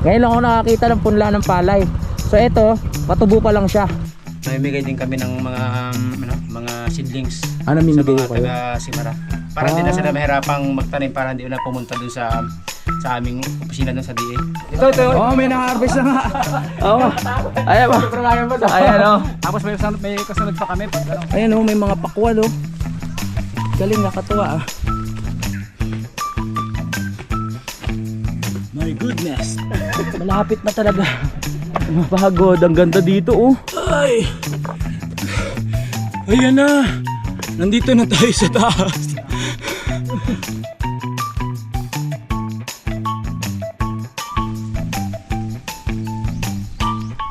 Ngayon lang ako nakakita ng punla ng palay. So ito, patubo pa lang siya. Namimigay din kami ng mga seedlings Ano sa mimigay mga ko kayo? taga-Simara. Para hindi na sila mahirapang magtanim, para hindi na pumunta dun sa aming opisina dun sa DA. Ito. Oh, may na-harvest na nga. Oo. Ayan ba? Ayan oh. Tapos may kasunod pa kami. Ayan oh, may mga pakwal oh. Galing, nakatuwa ah. My goodness. Malapit na talaga. Mapagod, ang ganda dito oh. Ay. Ayan na. Nandito na tayo sa taas.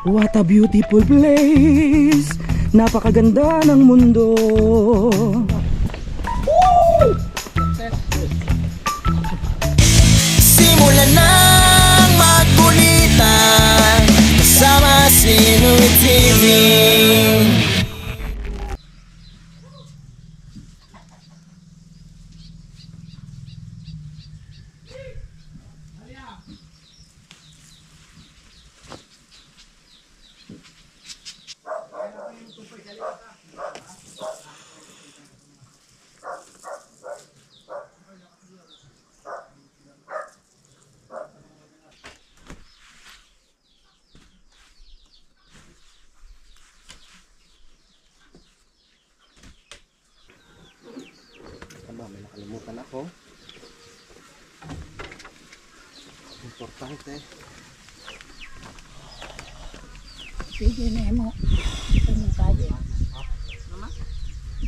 What a beautiful place. Napakaganda ng mundo. Simulan nang magkulitan kasama si Nui TV. May nakalimutan ako. Importante. Sige na mo. Ito mo kayo.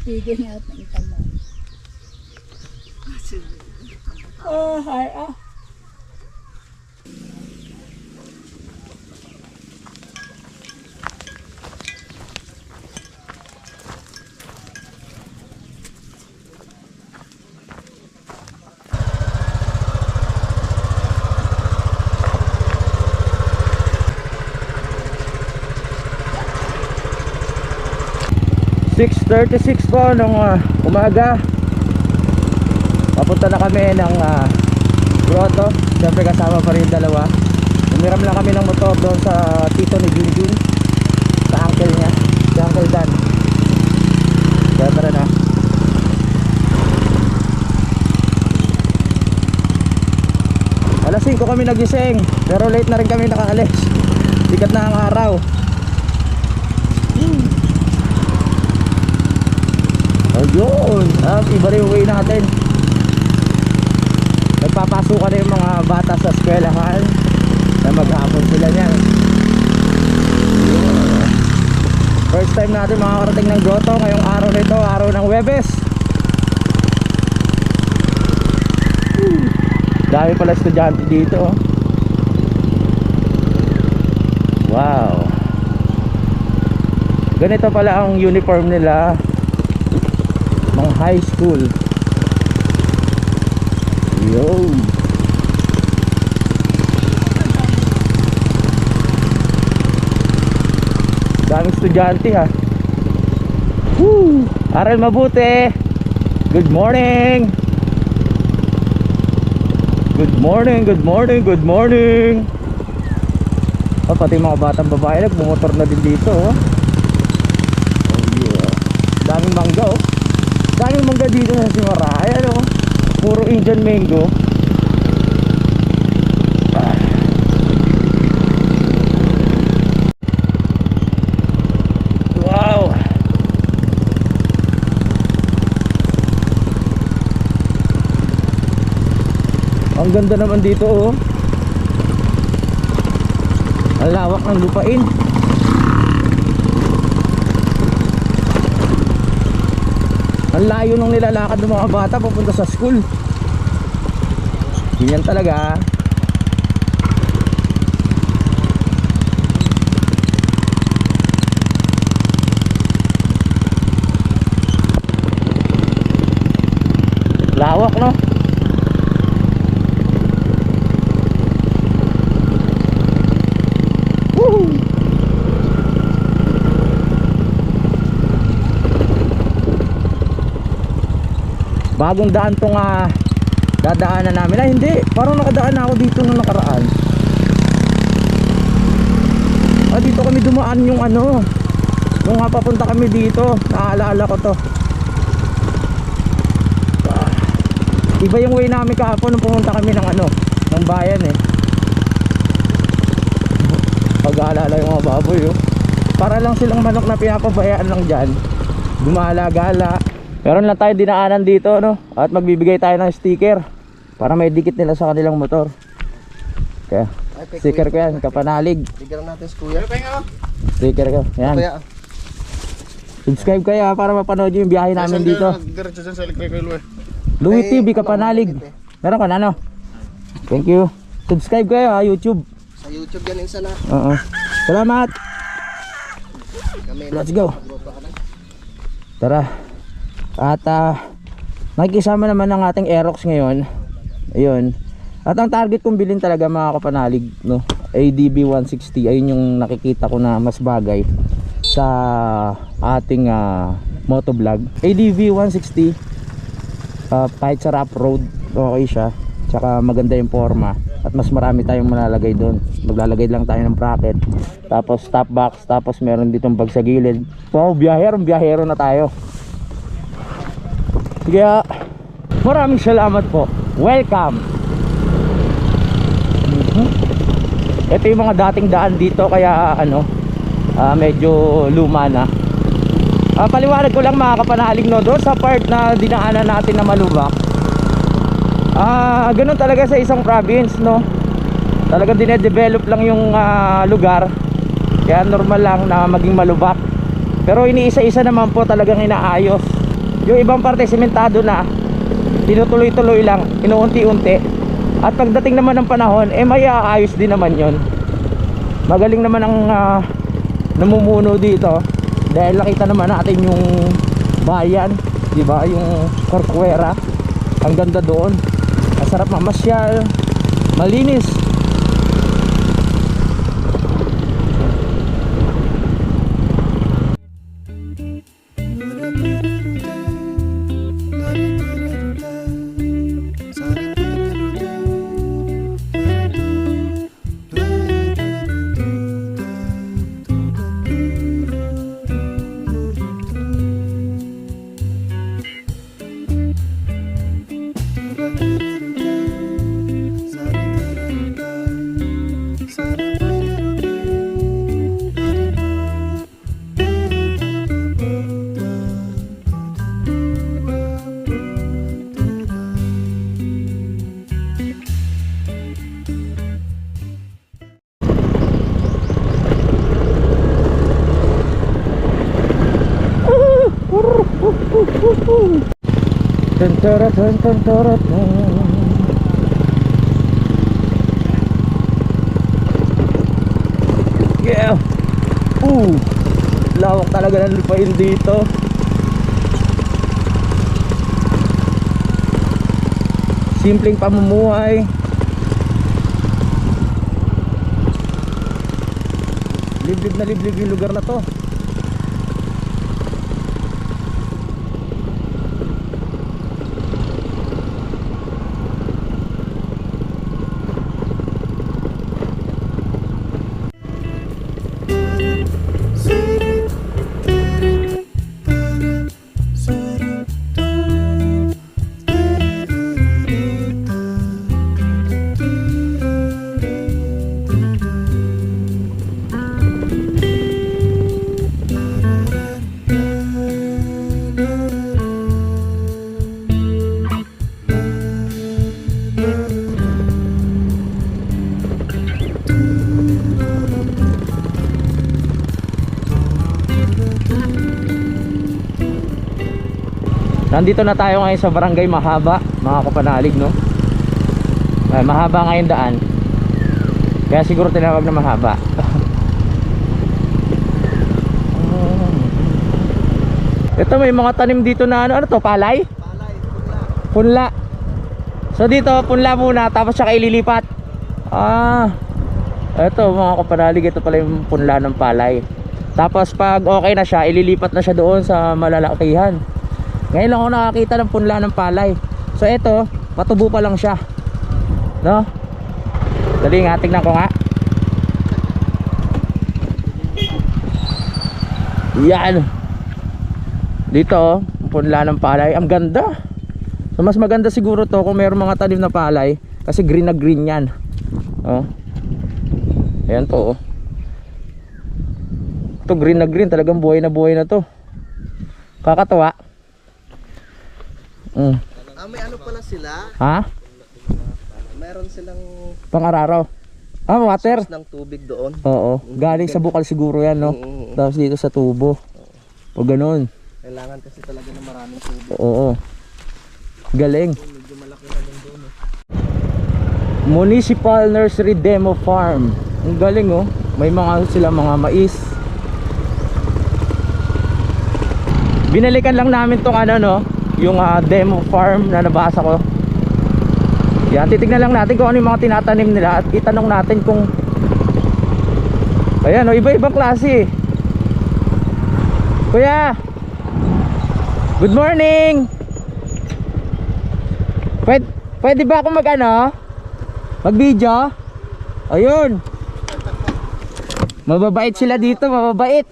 Sige na ito mo. Oh, hi. Oh. .36 po nung umaga. Papunta na kami ng grotto. Siyempre kasama pa rin dalawa. Umiram lang kami ng motor doon sa tito ni Junjun, sa uncle niya, si Uncle Dan. Kaya tara na. Alas 5 kami nagising, pero late na rin kami nakaalis. Sikat na ang araw. Ayun, iba rin yung way natin. Nagpapasukan na yung mga bata sa eskwelahan na maghapon sila niyan. First time natin makakarating ng grotto ngayong araw nito, araw ng Huwebes. Dami pala estudyante dito oh. Wow. Ganito pala ang uniform nila, mga high school. Yo. Daming estudyante ha. Woo! Aral mabuti. Good morning. Good morning, good morning, good morning. Oh, pati mga batang babae nagmumotor na din dito oh. Oh yeah. Daming mangga oh. Daming mangga dito sa Simara. Ayan oh. Puro Indian mango. Wow. Ang ganda naman dito oh. Ang lawak ng lupain. Ang layo nung nilalakad ng mga bata papunta sa school. Ganyan talaga. Lawak no? Woohoo! Bagong daan tong dadaanan namin. Ay hindi, parang nakadaan na ako dito nung nakaraan. Dito kami dumaan yung ano, nung nga papunta kami dito, naaalala ko to. Iba yung way namin kahapon nung pumunta kami ng ano, ng bayan eh. Pag-aalala yung mga baboy oh. Para lang silang manok na pinapabayaan lang dyan, gumala-gala. Meron lang tayo dinaanan dito no, at magbibigay tayo ng sticker para may dikit nila sa kanilang motor. Kaya sticker ko yan, kapanalig. Sticker natin si Kuya. Sticker ko, yan. Kuya. Subscribe kayo para mapanood yung biyahe namin dito. Diretso dyan sa likod kay Louie. Louie TV Kapanalig. Meron ka na no? Thank you. Subscribe kayo ha, YouTube. Sa YouTube yan isa na. Oo. Salamat. Kami Let's go. Tara. At nakikisama naman ng ating Aerox ngayon. Ayun. At ang target kong bilhin talaga mga kapanalig, no, ADB 160. Ayun yung nakikita ko na mas bagay sa ating motovlog. ADV 160. Kahit sa rough road, okay siya. Tsaka maganda yung forma. At mas marami tayong malalagay doon. Maglalagay lang tayo ng bracket. Tapos top box. Tapos meron ditong bag sa gilid. Wow, biyahero na tayo. Sige, maraming salamat po. Welcome. Ito yung mga dating daan dito. Kaya ano, medyo luma na. Paliwanag ko lang mga kapanalig no, doon sa part na dinaanan natin na malubak. Ganun talaga sa isang province no. Talagang dinedevelop lang yung lugar. Kaya normal lang na maging malubak. Pero iniisa-isa naman po talagang inaayos. Yung ibang parte sementado na, tinutuloy-tuloy lang, inuunti-unti. At pagdating naman ng panahon, may aayos din naman yon. Magaling naman ang namumuno dito. Dahil nakita naman natin yung bayan, di ba? Yung Corcuera. Ang ganda doon. Ang sarap mamasyal. Malinis. Yeah. Lawak talaga ng lupain dito. Simpleng pamumuhay. Liblib na liblib yung lugar na to. Nandito na tayo ngayon sa Barangay Mahaba, mga kapanalig, no? Mahaba ngayon daan. Kaya siguro tinawag na mahaba. Ito may mga tanim dito na ano to, palay? Punla. So dito, punla muna, tapos saka ililipat. Ito mga kapanalig, ito pala yung punla ng palay. Tapos pag okay na siya, ililipat na siya doon sa malalakihan. Ngayon lang ako nakakita ng punla ng palay. So ito, patubo pa lang siya, no? Dali nga, tignan ko nga. Yan. Dito oh, punla ng palay. Ang ganda. So mas maganda siguro to kung mayroong mga tanim na palay. Kasi green na green yan. Oh. Ayan po oh. Ito green na green. Talagang buhay na to. Kakatawa. May ano pala sila? Ha? Meron silang Pang-araraw. Water. source ng tubig doon. Oo. Galing sa bukal siguro yan, no? Tapos dito sa tubo. O ganun. Kailangan kasi talaga ng maraming tubig. Oo. Galing. Medyo malaki na din doon. Municipal Nursery Demo Farm. Ang galing oh. May mga sila mga mais. Binalikan lang namin tong ano no, yung demo farm na nabasa ko. Yan, titignan lang natin kung ano yung mga tinatanim nila at itanong natin kung ayan oh, iba-ibang klase. Kuya, good morning. Pwede ba ako mag-video? Ayun. Mababait sila dito, mababait.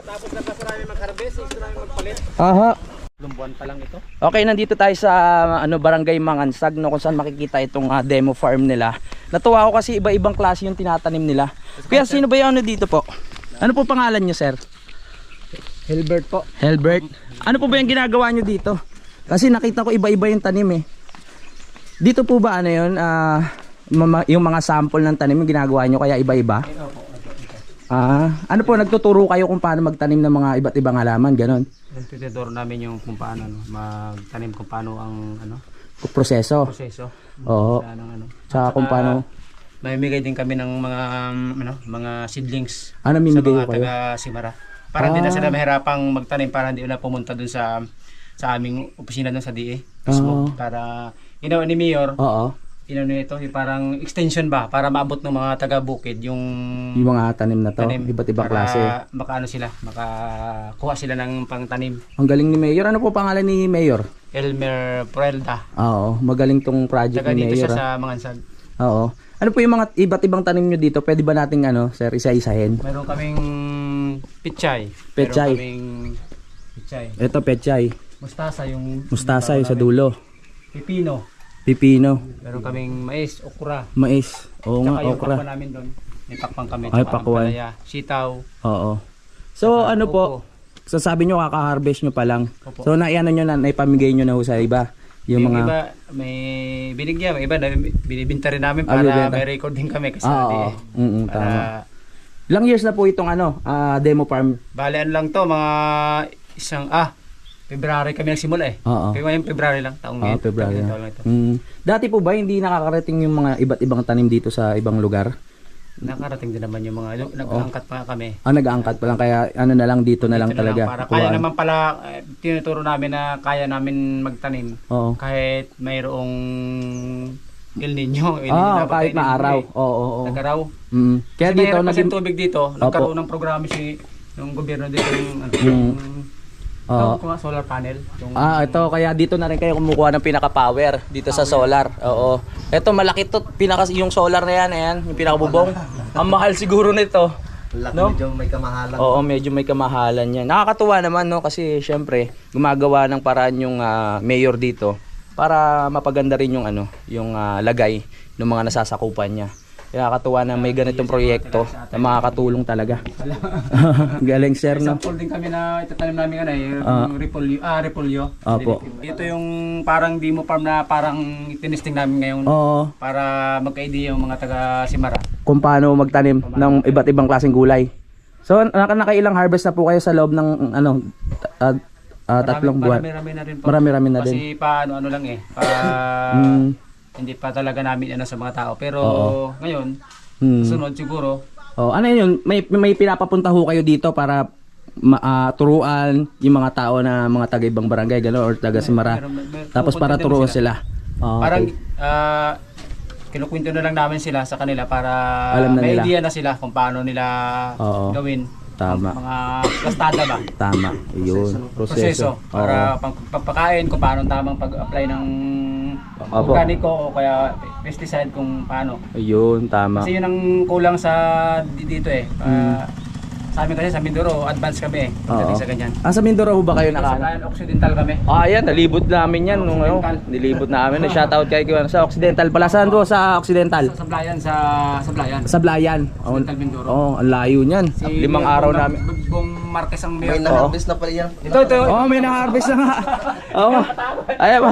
Tapos na kasi namin mag-harvest, gusto namin magpalit. Aha. Lumbuan pa lang ito. Okay, nandito tayo sa Barangay Mangansag no, kung saan makikita itong demo farm nila. Natuwa ako kasi iba-ibang klase yung tinatanim nila. Kuya, sino ba yung dito po? Ano po pangalan nyo, sir? Hilbert po. Helbert. Ano po ba yung ginagawa nyo dito? Kasi nakita ko iba-iba yung tanim eh. Dito po ba ano yun? Yung mga sample ng tanim yung ginagawa nyo kaya iba-iba? Ano po, nagtuturo kayo kung paano magtanim ng mga iba't ibang halaman, ganon? Nagtuturo namin yung kung paano magtanim, kung paano ang Proseso. Oo. Tsaka kung paano mamimigay din kami ng mga seedlings ano sa mimigay mga kayo? taga-Simara. Para hindi na sila mahirapang magtanim, para hindi na pumunta dun sa aming opisina dun sa DA mismo. Para ni Mayor. Oo. Ito, parang extension ba para maabot ng mga taga-bukid yung mga tanim na to, iba't ibang klase. Makaano sila, makakuha sila ng pangtanim. Ang galing ni Mayor. Ano po pangalan ni Mayor? Elmer Puelda. Oo, magaling tong project Taga ni dito Mayor. siya sa Mangansag. Oo. Ano po yung mga iba't ibang tanim nyo dito? Pwede ba nating sir, isa-isahin? Meron kaming pichay. Pechay. Meron kaming pichay. Ito pechay. Mustasa yung Sa dulo. Pipino. Meron kaming mais, okra. Mais. Oo nga, Tsaka yung okra. pakwan namin doon. May pakpang kami. Ay, tsaka pakwan. ampalaya, sitaw. Oo. So Tsaka ano po? upo. Sasabi nyo kaka-harvest nyo pa lang. Opo. So naiano nyo na, naipamigay nyo na ho sa iba. Yung mga iba may binigyan, may iba binibenta rin namin para binibenta. may record din kami kasi Oo. para Tama. Ilang years na po itong demo farm? balean lang to mga isang February kami nagsimula eh. Oo. Kaya ngayon February lang taong ngayon. February. Taong lang ito. Dati po ba hindi nakakarating yung mga iba't ibang tanim dito sa ibang lugar? Nakarating din naman yung mga nag-aangkat pa kami. Nag-aangkat pa lang kaya ano na lang dito na lang Dito na talaga. para kaya naman pala tinuturo namin na kaya namin magtanim. Oo. Kahit mayroong El Nino. Kahit maaraw. Oo. Nagaraw. Kaya Kasi dito mayroon kasi naging tubig dito. Nagkaroon ng programa ng gobyerno dito yung solar panel. ito kaya dito na rin kayo kumukuha ng pinaka-power dito sa solar. Oo. Ito malaki to, yung solar na yan, ayan, yung pinakabubong. Ang mahal siguro nito. Laki, No? medyo may kamahalan. Oo, medyo may kamahalan yan. Nakakatuwa naman no kasi syempre gumagawa ng paraan yung mayor dito para mapaganda rin yung yung lagay ng mga nasasakupan niya. Kaya nakakatuwa na may ganitong proyekto na makakatulong talaga. Galing sir no. Sample din kami na itatanim namin yung repolyo. Opo. Ito yung parang demo farm na parang tinisting namin ngayon Oo. para magka-idea yung mga taga-Simara. Kung paano magtanim ng iba't ibang klaseng gulay. So nakailang harvest na po kayo sa loob ng tatlong buwan? Marami na rin po. Marami na din. Kasi ano lang hindi pa talaga namin sa mga tao. Pero ngayon, sunod siguro. Ano yun? May pinapapunta ho kayo dito para turuan yung mga tao na mga taga-ibang barangay gano'n or taga-Simara. Tapos para turuan sila. Parang kinukwento na lang namin sila sa kanila para Alam na may nila. idea na sila kung paano nila gawin. Tama. Mga plastada ba? Tama. Yun. Proseso. Para pagpakain kung paano tamang pag-apply ng Opo. organiko o kaya pesticide kung paano. Ayun, tama. Kasi yun ang kulang sa dito eh. Sa amin kasi sa Mindoro, advance kami eh. Pagdating sa ganyan. Sa Mindoro ba kayo Sa naka? Sablayan Occidental kami. Ayan, nalibot namin yan nung ano, nilibot namin. Shoutout kay Kuya sa Occidental pala. Saan po sa Occidental? Sa Sablayan, sa Sablayan. Sablayan. Occidental Mindoro. Ang layo niyan. 5 araw namin. Bong Marquez ang May mayor. na-harvest na pala yan. Ito. May na-harvest na nga. Oo. Ayan ba?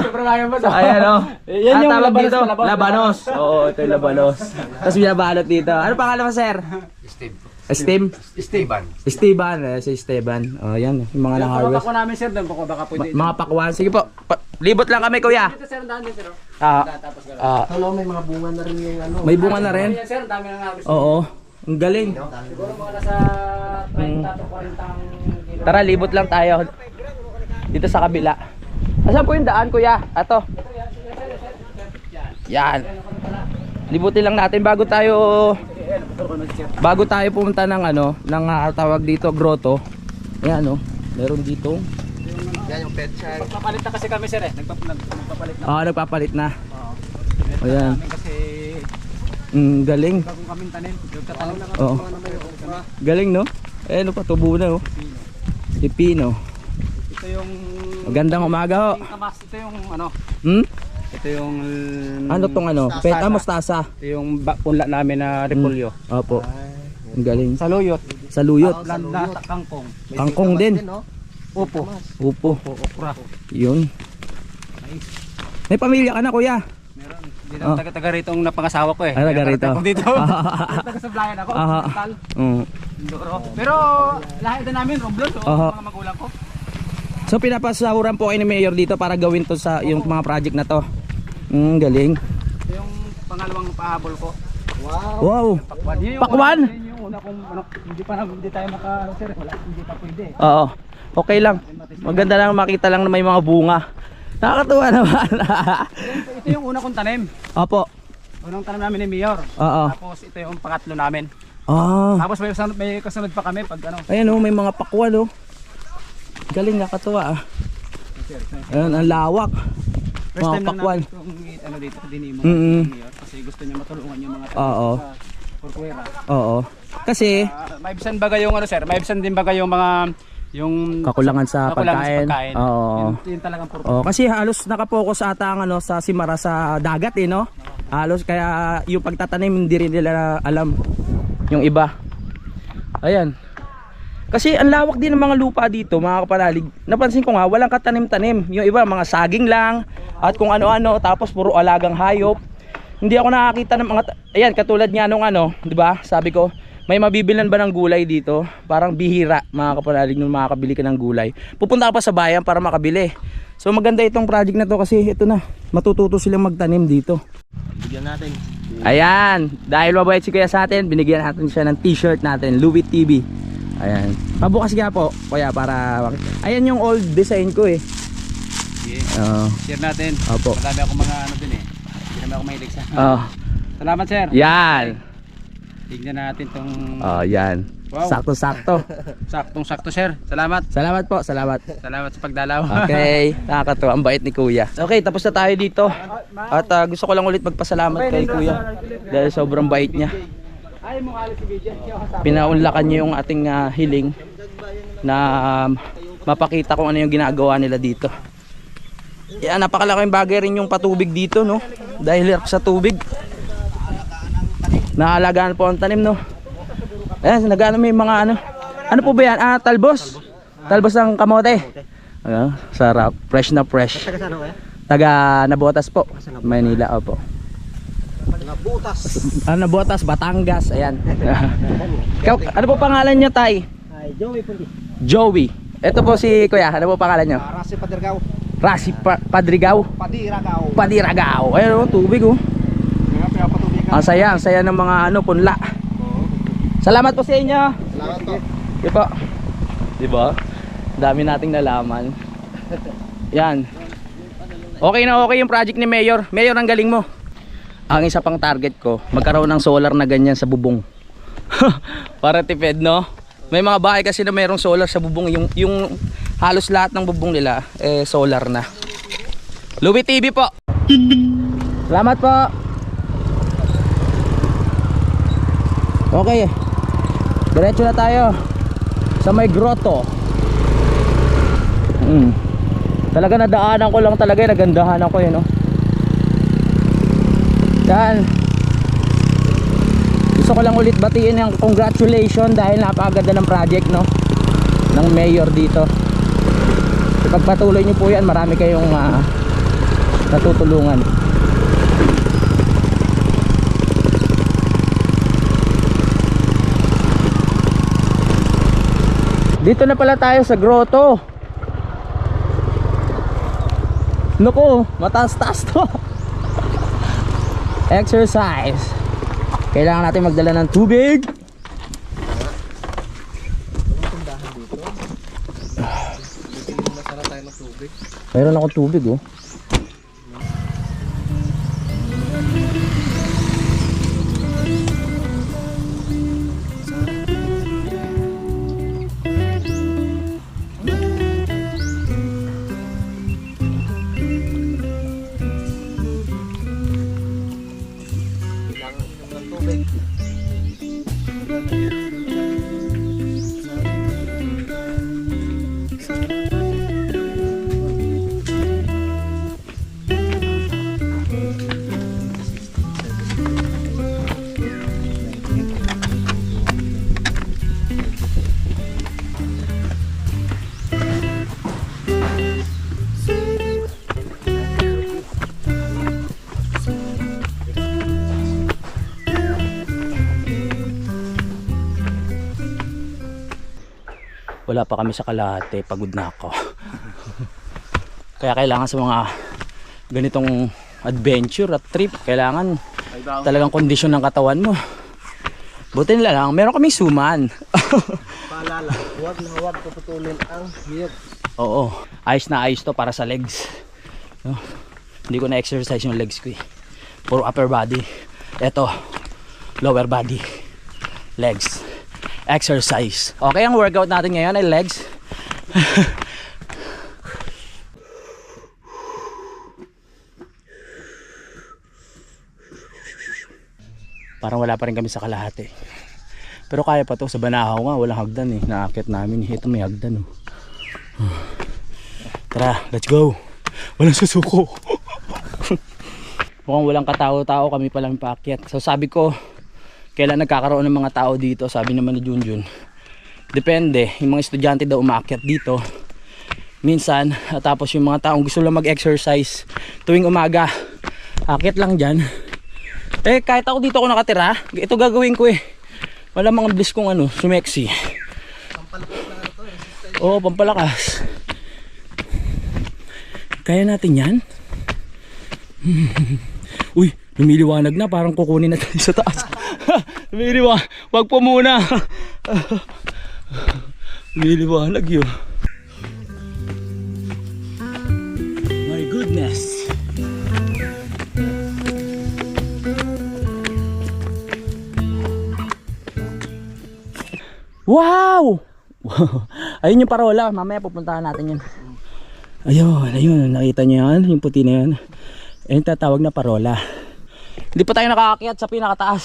Ayan o. Yan yung tawag labanos dito, pa, labanos. labanos. Oo, ito yung labanos. Tapos binabalot dito. Ano pangalan mo, sir? Esteban. Esteban. Si Esteban. Oh, yan. Yung mga na-harvest. Ako namin sir, doon baka pwede. Mga pakwan. Sige po. Libot lang kami, kuya. Dito sir, ang daan din sir. Hello, may mga bunga na rin yung ano. May bunga na rin. Yan sir, ang dami nang harvest. Oo. Ang galing. Siguro mga nasa 30 to 40 ang kilo. Tara, libot lang tayo. Dito sa kabila. Asan po yung daan, kuya? Ato. Yan. Libutin lang natin bago tayo pumunta ng ano, ng tawag dito, grotto. Ayan oh. Meron dito. Yan yung pet shop. Nagpapalit na kasi kami sir eh. Nagpapalit na. Nagpapalit na. Oo. Ayan. Kasi Galing. bagong kaming tanim. Nagtatanim na Oo. Galing no? Ano pa, tubo na oh. Pipino. Ito yung Magandang umaga ho. kamas. Ito yung ano. Ito yung Ano tong ano? Mustasa. Ito yung punla namin na repolyo. Opo. Ang galing. Saluyot. Saluyot. Landa kangkong. Kangkong din. Upo. Upo. Okra. Yun. May pamilya ka na, kuya. Meron. Hindi na taga rito ang napangasawa ko eh. Taga rito. Ako dito. Taga Sablayan ako. Tal. Mindoro. Pero lahat din namin Romblon to, mga magulang ko. So pinapasahuran po kayo ni Mayor dito para gawin to sa yung mga project na to. Galing. Ito yung pangalawang pahabol ko. Wow. Pakwan. Yun yung Pakwan? Yun yung una kong ano, hindi tayo sir, wala, hindi pa pwede. Oo. Okay lang. Maganda lang makita lang na may mga bunga. Nakakatuwa naman. Ito yung una kong tanim. Opo. Unang tanim namin ni Mayor. Oo. Tapos ito yung pangatlo namin. Ah. Tapos may kasunod pa kami pag ano. Ayan oh, may mga pakwan oh. Galing, nakakatuwa ah. Ayan, ang lawak. First Mga time lang pakwan. namin itong ano dito dinimo Mm-mm. ni Mayor kasi gusto niya matulungan yung mga Oo. sa Porcuera. Oo. Kasi Maibsan baga yung ano sir, maibsan din baga yung mga yung kakulangan sa pagkain. Oo. Yun talagang purpose. Oh, kasi halos nakapokus ata ang ano sa Simara sa dagat eh no. Halos kaya yung pagtatanim hindi rin nila alam yung iba. Ayan. Kasi ang lawak din ng mga lupa dito, mga kapanalig. Napansin ko nga walang katanim-tanim. Yung iba mga saging lang at kung ano-ano tapos puro alagang hayop. Hindi ako nakakita ng mga ayan katulad nga nung ano, 'di ba? Sabi ko, may mabibilan ba ng gulay dito? Parang bihira mga kapanalig nung makakabili ka ng gulay. Pupunta ka pa sa bayan para makabili. So maganda itong project na to kasi ito na, matututo silang magtanim dito. Bigyan natin. Ayan, dahil mabait si kuya sa atin, binigyan natin siya ng t-shirt natin, Louis TV. Ayan, pabukas nga po kuya para, ayan yung old design ko eh. Yeah. Share natin. Opo. Marami ako mga ano din eh. Hindi naman ako mahilig sa. Salamat sir. Yan. Tignan natin tong Yan. Wow. Sakto-sakto. saktong-sakto sir. Salamat. Salamat po, salamat. Salamat sa pagdalaw. Okay, nakakatuwa, ang bait ni kuya. Okay, tapos na tayo dito. At gusto ko lang ulit magpasalamat kay kuya dahil sobrang bait niya. Ay mo alis si BJ. Pinaunlakan niya yung ating hiling na mapakita kung ano yung ginagawa nila dito. Yan, napakalaking bagay rin yung patubig dito, no? Dahil sa tubig. Naalagaan po ang tanim, no? Ayan, nagano may mga ano. Ano po ba yan? Talbos. Talbos ng kamote. Sarap. Fresh na fresh. Taga saan kaya? Taga Nabotas po. Maynila, opo. Nabutas. Nabotas, Batangas. Ayan. Ano po pangalan nyo, Tay? Ay, Joey Pundi. Joey. Ito po si Kuya. Ano po pangalan nyo? Rasi Padirgaw. Rasi Padrigaw. Padiragaw. Padiragaw. Ayun, tubig oh. Mga pinapatubig ka. Ang saya ng mga ano, punla. Salamat po sa inyo. Salamat po. Di po. Di ba? Dami nating nalaman. Yan. Okay na okay yung project ni Mayor. Mayor, ang galing mo. Ang isa pang target ko, magkaroon ng solar na ganyan sa bubong. Para tipid, no? May mga bahay kasi na mayroong solar sa bubong. Yung halos lahat ng bubong nila, solar na. Louis TV po. Salamat po. Okay. Diretso na tayo. sa may grotto. Talaga nadaanan ko lang talaga, nagandahan ako yun, no? Yan. Gusto ko lang ulit batiin ng congratulations dahil napakaganda ng project, no, ng mayor dito. Ipagpatuloy nyo po yan, marami kayong natutulungan. Dito na pala tayo sa grotto. Naku, mataas-taas to. Exercise. Kailangan natin magdala ng tubig. Mayroon akong tubig, oh. Wala pa kami sa kalahati, pagod na ako. Kaya kailangan sa mga ganitong adventure at trip, kailangan talagang kondisyon ng katawan mo. Buti nila lang, meron kaming suman. Paalala, huwag na huwag puputulin ang hiyog. Oo, ayos na ayos to para sa legs, no? Hindi ko na exercise yung legs ko, eh. Puro upper body. Eto, lower body, legs, exercise. Okay, ang workout natin ngayon ay legs. Parang wala pa rin kami sa kalahati, pero kaya pa to. Sa Banahaw nga walang hagdan, eh. Naakit namin, ito may hagdan, oh. Tara, let's go. Walang susuko. Mukhang walang katao-tao, kami palang paakyat. So sabi ko, kailan nagkakaroon ng mga tao dito? Sabi naman ni Junjun, depende. Yung mga estudyante daw umaakyat dito minsan, tapos yung mga taong gusto lang mag-exercise tuwing umaga, akyat lang dyan. Eh kahit ako dito ako nakatira, ito gagawin ko, eh. Wala mga bliss kong ano, sumeksi. Oo, pampalakas. Kaya natin yan. Uy, lumiliwanag na, parang kukunin natin sa taas. Lumiliwanag, wag po muna. Lumiliwanag yun. My goodness. Wow! Ayun yung parola, mamaya pupuntahan natin yun. Ayun, ayun, nakita nyo yan, yung puti na yun. Ayun tatawag na parola. Hindi pa tayo nakaakyat sa pinakataas,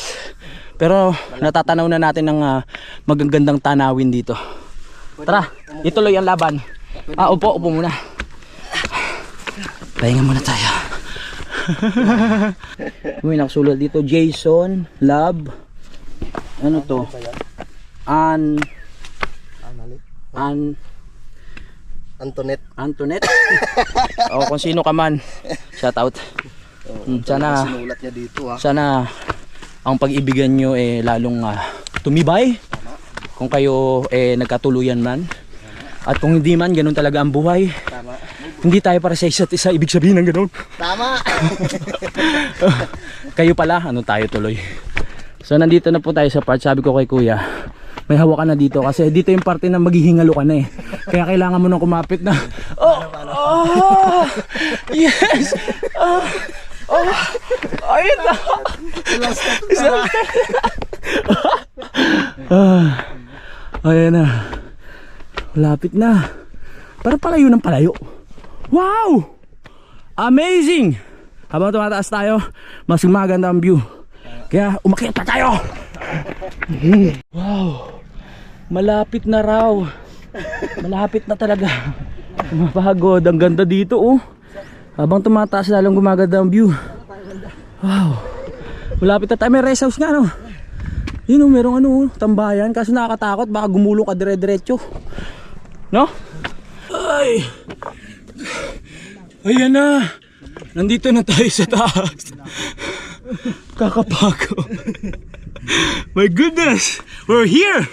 pero natatanaw na natin ng magagandang tanawin dito. Tara, ituloy ang laban. Upo muna. Pahinga muna tayo. May nakasulat dito, Jason Love. Ano to? Antoinette. O kung sino ka man, shout out. Sana sinulat niya dito, ha. Sana ang pag-ibigan nyo lalong tumibay. Kung kayo nagkatuluyan man. At kung hindi man, ganun talaga ang buhay. Tama. Hindi tayo para sa isa't isa, ibig sabihin ng ganun. Tama. Kayo pala, ano tayo tuloy. So nandito na po tayo sa part. Sabi ko kay kuya, may hawakan na dito kasi dito yung parte na maghihingalo ka na, eh. Kaya kailangan mo nang kumapit na. Yes. Ayun na. Ayan na. Lapit na. Parang palayo ng palayo. Wow! Amazing! Habang tumataas tayo, mas maganda ang view. Kaya umakyat pa tayo. Wow! Malapit na raw. Malapit na talaga. Mapagod. Ang ganda dito oh. Habang tumataas lalong gumaganda ang view. Wow. Malapit na tayo. May rest house nga no. Yun oh, merong ano tambayan. Kaso nakakatakot. Baka gumulong ka dire-diretso. No? Ay. Ayan na. Nandito na tayo sa taas. Kakapagod. My goodness. We're here.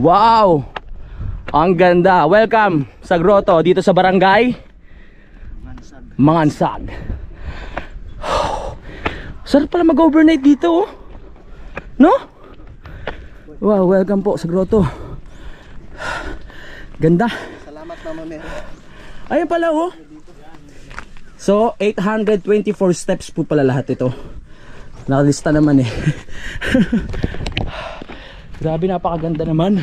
Wow! Ang ganda. Welcome sa grotto dito sa barangay Mangansag. Sarap pala mag-overnight dito oh. No? Wow, welcome po sa grotto. Ganda. Salamat Mama Mary. Ayun pala oh. So 824 steps po pala lahat ito. Nakalista naman eh. Grabe, napakaganda naman.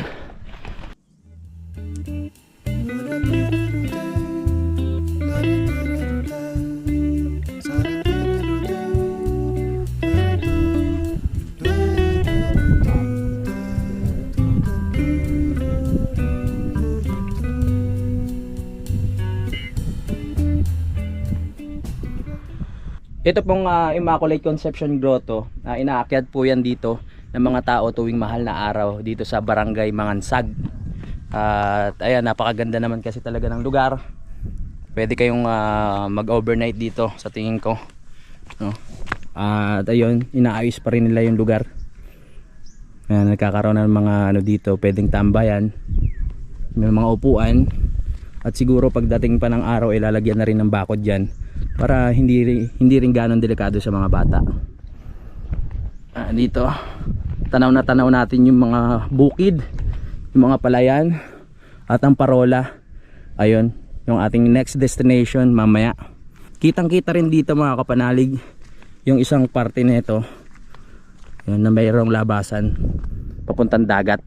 Ito pong Immaculate Conception Grotto, inaakyat po yan dito ng mga tao tuwing mahal na araw dito sa barangay Mangansag. At ayan, napakaganda naman kasi talaga ng lugar. Pwede kayong mag-overnight dito sa tingin ko, no? At ayun, inaayos pa rin nila yung lugar. Ayan, nagkakaroon ng mga ano dito, pwedeng tambayan, may mga upuan. At siguro pagdating pa ng araw ilalagyan na rin ng bakod dyan para hindi rin ganon delikado sa mga bata. Dito tanaw natin yung mga bukid, yung mga palayan at ang parola. Ayun, yung ating next destination mamaya. Kitang kita rin dito mga kapanalig yung isang parte nito, yun, na mayroong labasan papuntang dagat,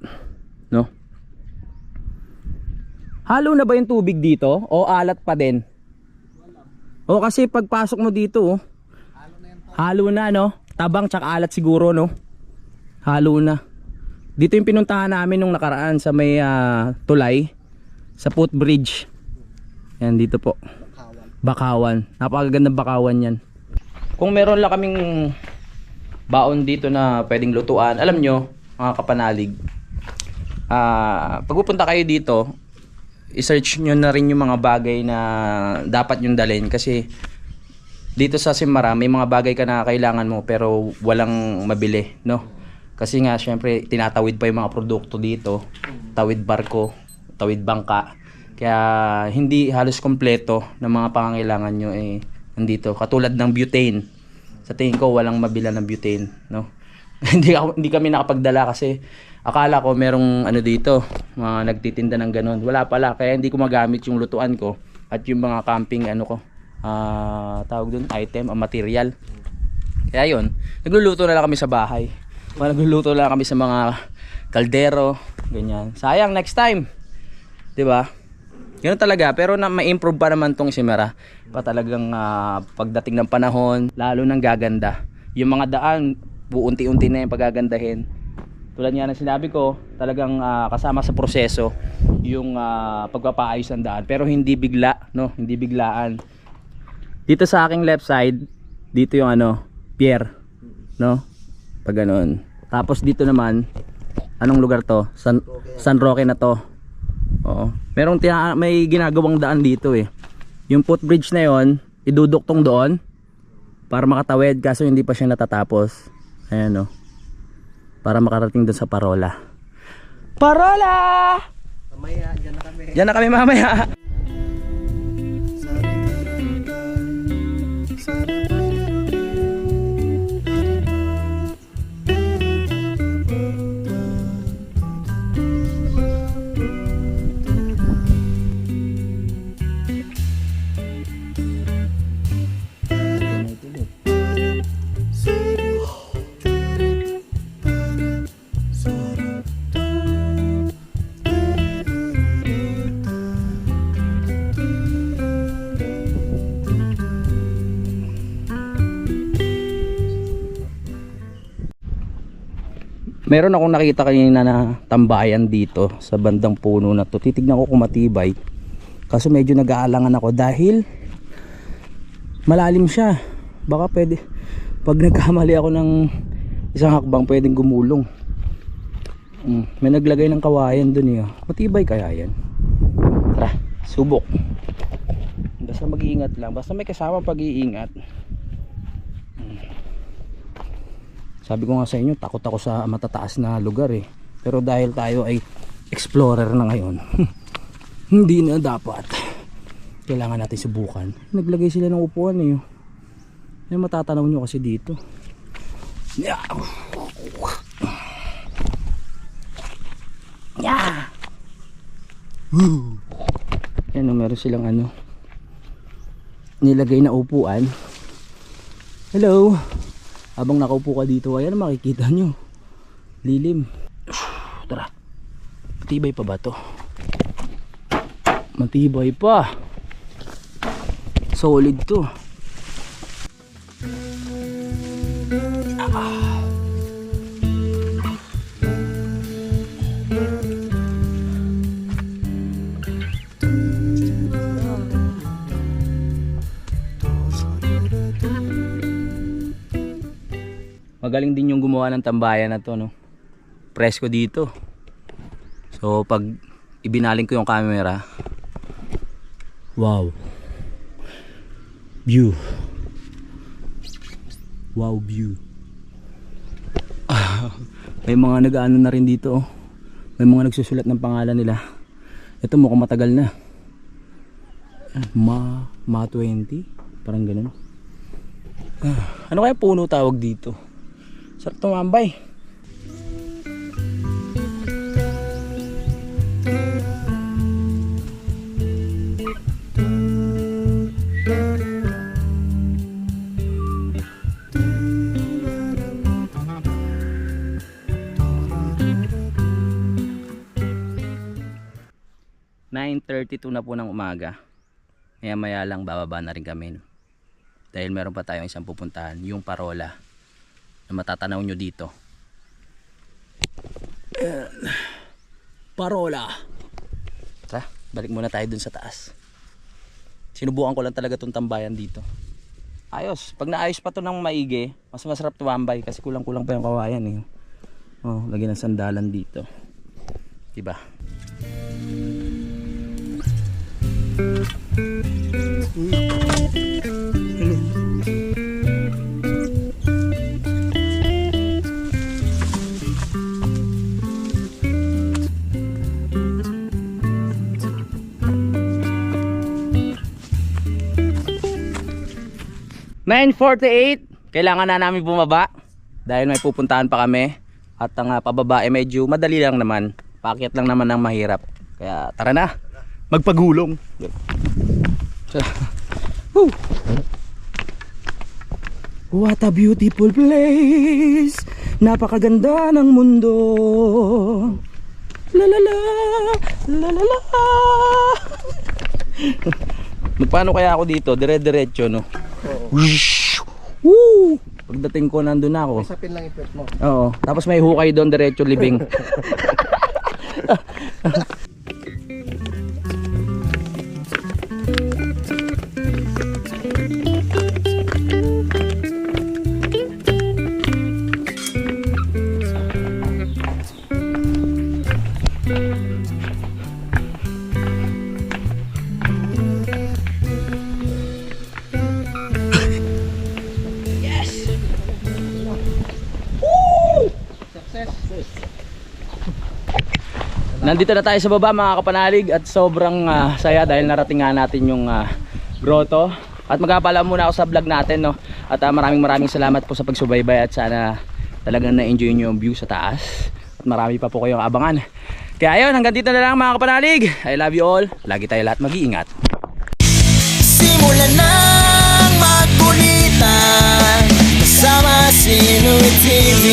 no? Halo na ba yung tubig dito o alat pa din? O kasi pagpasok mo dito, halo na no? Tabang tsaka alat siguro no? Halo na. Dito yung pinuntahan namin nung nakaraan sa may tulay, sa footbridge. Yan dito po. Bakawan. Napakagandang bakawan yan. Kung meron lang kaming baon dito na pwedeng lutuan, alam nyo mga kapanalig, pagpupunta kayo dito, i-search nyo na rin yung mga bagay na dapat nyong dalhin. Kasi dito sa Simara may mga bagay ka na kailangan mo pero walang mabili, no? Kasi nga syempre tinatawid pa yung mga produkto dito, tawid barko, tawid bangka, kaya hindi halos kompleto ng mga pangangailangan nyo nandito. Katulad ng butane, sa tingin ko walang mabila ng butane, no? hindi kami nakapagdala kasi akala ko merong ano dito, mga nagtitinda ng ganon. Wala pala, kaya hindi ko magamit yung lutuan ko at yung mga camping ano ko, tawag dun, item, material. Kaya yun, nagluluto na lang kami sa bahay. Nagluluto lang kami sa mga kaldero, ganyan. Sayang, next time, 'di ba? Ganoon talaga, pero na ma-improve pa naman tong Simera. Pa talagang pagdating ng panahon, lalo nang gaganda. Yung mga daan, buunti-unti na yung pagagandahin. Tulad nga ng sinabi ko, talagang kasama sa proseso yung pagpapaayos ng daan, pero hindi bigla, no? Hindi biglaan. Dito sa aking left side, dito yung pier, no? Pag ganoon. Tapos dito naman, anong lugar to? San Roque na to. Oo. May ginagawang daan dito eh. Yung footbridge na yon, iduduktong doon para makatawid, kaso hindi pa siya natatapos. Ayan, no? Para makarating doon sa parola. Parola! Mamaya, dyan na kami. Diyan na kami mamaya. Meron akong nakita kanina na tambayan dito sa bandang puno na to. Titignan ko kung matibay. Kaso medyo nag-aalangan ako dahil malalim siya. Baka pwede, pag nagkamali ako ng isang hakbang, pwedeng gumulong. May naglagay ng kawayan dun eh. Matibay kaya yan? Tara, subok. Basta mag-iingat lang. Basta may kasama pag-iingat. Sabi ko nga sa inyo, takot ako sa matataas na lugar eh. Pero dahil tayo ay explorer na ngayon, hindi na dapat. Kailangan natin subukan. Naglagay sila ng upuan eh. Yung matatanaw nyo kasi dito. Yeah. Yeah. Woo. Yan, meron silang nilagay na upuan. Hello. Habang nakaupo ka dito, ayan makikita nyo. Lilim. Tara. Matibay pa ba to? Matibay pa. Solid to. Magaling din yung gumawa ng tambayan na to, no? Presko dito. So pag ibinaling ko yung camera, wow. View. Wow view. May mga nag-ano na rin dito, oh. May mga nagsusulat ng pangalan nila. Ito mukhang matagal na. Ma 20, parang ganun. Ano kaya puno tawag dito? Sarap tumambay. (9:32) na po ng umaga. Maya lang bababa na rin kami, no? Dahil meron pa tayong isang pupuntahan, yung Parola, na matatanaw nyo dito. Parola. Tara, balik muna tayo dun sa taas. Sinubukan ko lang talaga tong tambayan dito. Ayos, pag naayos pa to ng maigi, mas masarap tumambay kasi kulang-kulang pa yung kawayan eh. Oh, lagyan ng sandalan dito. Diba? Kailangan na namin bumaba dahil may pupuntahan pa kami at ang pababa ay medyo madali lang naman, paakyat lang naman ng mahirap, kaya tara na magpagulong. What a beautiful place, napakaganda ng mundo, la la la la la la. Magpaano kaya ako dito? Dire-diretso, no? Woo! Pagdating ko nandun na ako. Isapin lang ipet mo. Oo. Tapos may hukay doon, diretso libing. Nandito na tayo sa baba mga kapanalig at sobrang saya dahil narating nga natin yung grotto. At magpapaalam muna ako sa vlog natin, no? At maraming salamat po sa pagsubaybay at sana talagang na-enjoy nyo yung view sa taas. At marami pa po kayong abangan. Kaya ayun, hanggang dito na lang mga kapanalig. I love you all. Lagi tayo lahat mag-iingat. Simulan ng magkulitan kasama si Nuit TV.